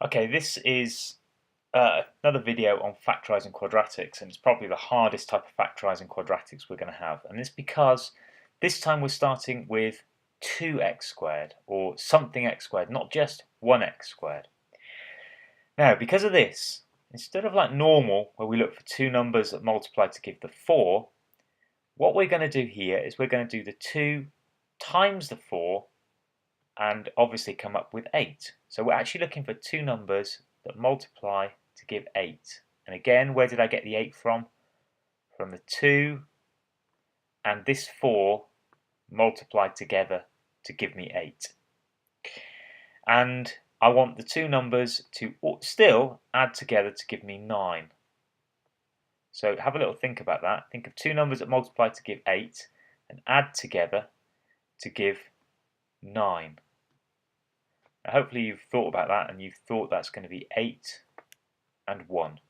Okay, this is another video on factorising quadratics, and it's probably the hardest type of factorising quadratics we're going to have. And it's because this time we're starting with 2x squared, or something x squared, not just 1x squared. Now, because of this, instead of like normal, where we look for two numbers that multiply to give the 4, what we're going to do here is we're going to do the 2 times the 4 and obviously come up with 8. So we're actually looking for two numbers that multiply to give 8. And again, where did I get the 8 from? From the 2 and this 4 multiplied together to give me 8. And I want the two numbers to still add together to give me 9. So have a little think about that. Think of two numbers that multiply to give 8 and add together to give 9. Now, hopefully you've thought about that and you've thought that's going to be 8 and 1.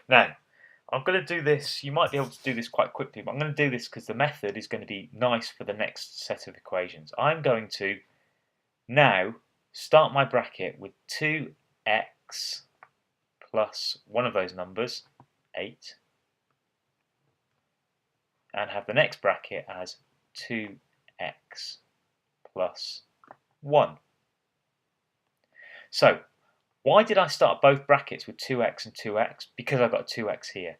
Now, I'm going to do this, you might be able to do this quite quickly, but I'm going to do this because the method is going to be nice for the next set of equations. I'm going to now start my bracket with 2x plus one of those numbers, 8, and have the next bracket as 2x plus 1. So, why did I start both brackets with 2x and 2x? Because I've got 2x here.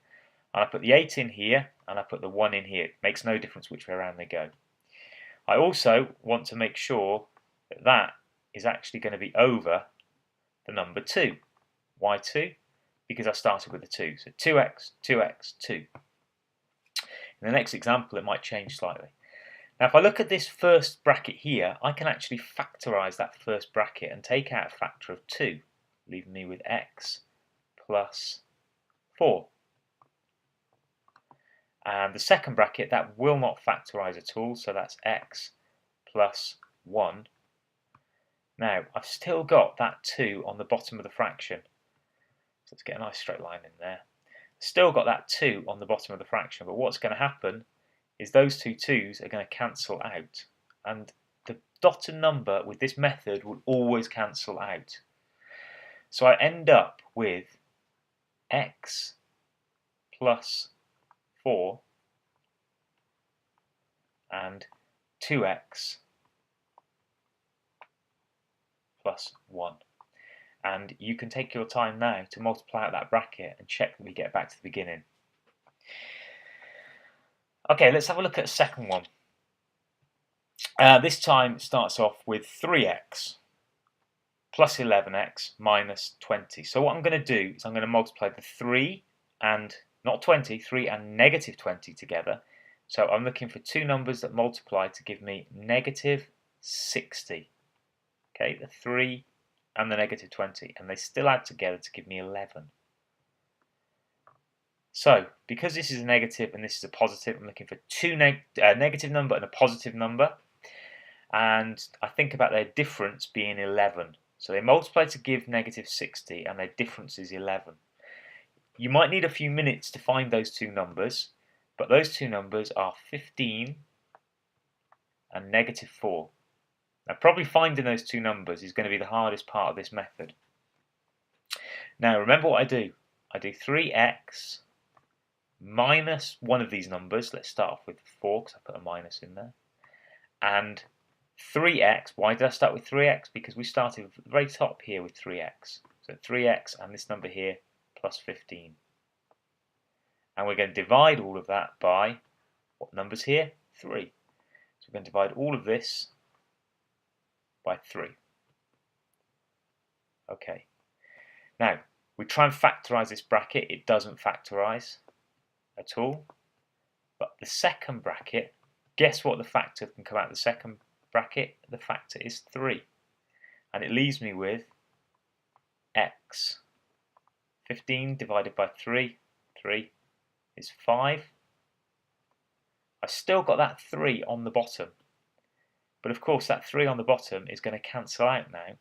And I put the 8 in here, and I put the 1 in here. It makes no difference which way around they go. I also want to make sure that that is actually going to be over the number 2. Why 2? Because I started with a 2. So 2x, 2x, 2. In the next example, it might change slightly. Now, if I look at this first bracket here, I can actually factorise that first bracket and take out a factor of 2, leaving me with x plus 4. And the second bracket, that will not factorise at all, so that's x plus 1. Now, I've still got that 2 on the bottom of the fraction. So let's get a nice straight line in there. Still got that 2 on the bottom of the fraction, but what's going to happen is those two 2's are going to cancel out. And the dotted number with this method will always cancel out. So I end up with x plus 4 and 2x plus 1. And you can take your time now to multiply out that bracket and check that we get back to the beginning. Okay, let's have a look at the second one. This time it starts off with 3x plus 11x minus 20. So what I'm going to do is I'm going to multiply the 3 and, not 20, 3 and negative 20 together. So I'm looking for two numbers that multiply to give me negative 60. Okay, the 3 and the negative 20, and they still add together to give me 11. So, because this is a negative and this is a positive, I'm looking for two negative number and a positive number. And I think about their difference being 11. So they multiply to give negative 60 and their difference is 11. You might need a few minutes to find those two numbers, but those two numbers are 15 and negative 4. Now, probably finding those two numbers is going to be the hardest part of this method. Now, remember what I do. I do 3x minus one of these numbers. Let's start off with 4 because I put a minus in there. And 3x. Why did I start with 3x? Because we started at the very top here with 3x. So 3x and this number here plus 15. And we're going to divide all of that by, what number's here? 3. So we're going to divide all of this by 3. Okay. Now, we try and factorise this bracket. It doesn't factorise at all. But the second bracket, guess what the factor can come out of the second bracket? The factor is 3. And it leaves me with x. 15 divided by 3 is 5. I've still got that 3 on the bottom. But of course that 3 on the bottom is going to cancel out now.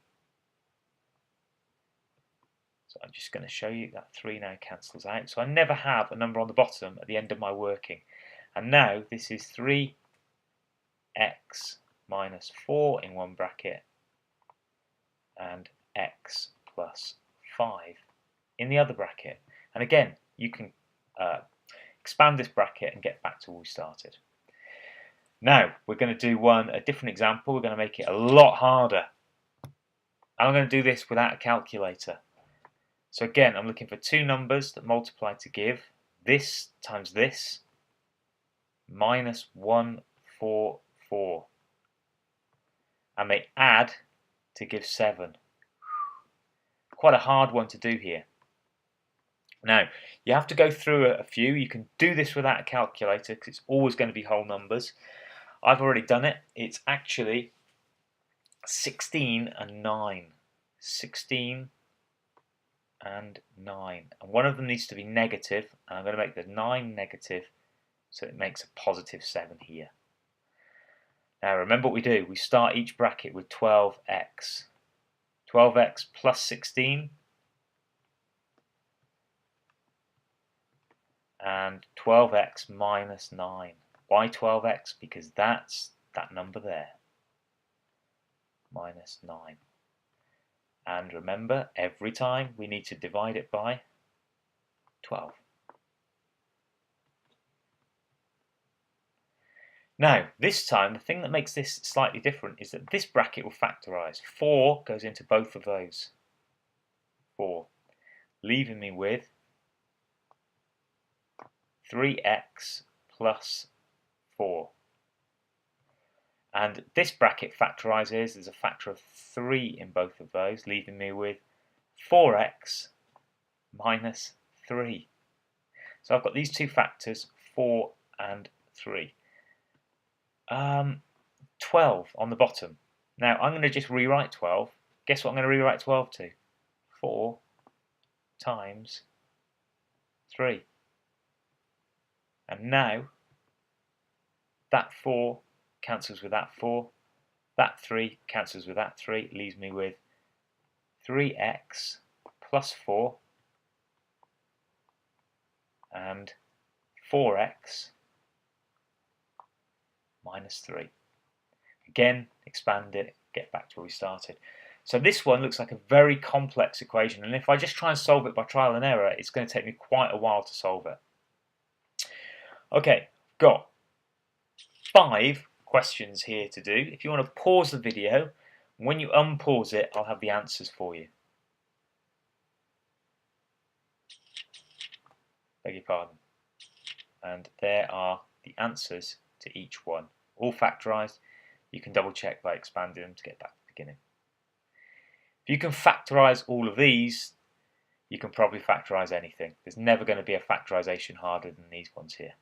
So I'm just going to show you that 3 now cancels out. So I never have a number on the bottom at the end of my working. And now this is 3x minus 4 in one bracket and x plus 5 in the other bracket. And again, you can expand this bracket and get back to where we started. Now, we're going to do a different example. We're going to make it a lot harder. I'm going to do this without a calculator. So again, I'm looking for two numbers that multiply to give this times this minus 144. And they add to give 7. Quite a hard one to do here. Now, you have to go through a few. You can do this without a calculator because it's always going to be whole numbers. I've already done it. It's actually 16 and 9. 16 and 9. And one of them needs to be negative, and I'm going to make the 9 negative so it makes a positive 7 here. Now remember what we do. We start each bracket with 12x. 12x plus 16 and 12x minus 9. Why 12x? Because that's that number there. Minus 9. And remember, every time we need to divide it by 12. Now, this time, the thing that makes this slightly different is that this bracket will factorise. 4 goes into both of those. 4. Leaving me with 3x plus 4. And this bracket factorises. There's a factor of 3 in both of those, leaving me with 4x minus 3. So I've got these two factors, 4 and 3. 12 on the bottom. Now I'm going to just rewrite 12. Guess what I'm going to rewrite 12 to? 4 times 3. And now that 4 cancels with that 4. That 3 cancels with that 3. Leaves me with 3x plus 4 and 4x minus 3. Again, expand it, get back to where we started. So this one looks like a very complex equation, and if I just try and solve it by trial and error, it's going to take me quite a while to solve it. Okay, got 5 questions here to do. If you want to pause the video, when you unpause it, I'll have the answers for you. Beg your pardon. And there are the answers to each one. All factorised. You can double check by expanding them to get back to the beginning. If you can factorise all of these, you can probably factorise anything. There's never going to be a factorisation harder than these ones here.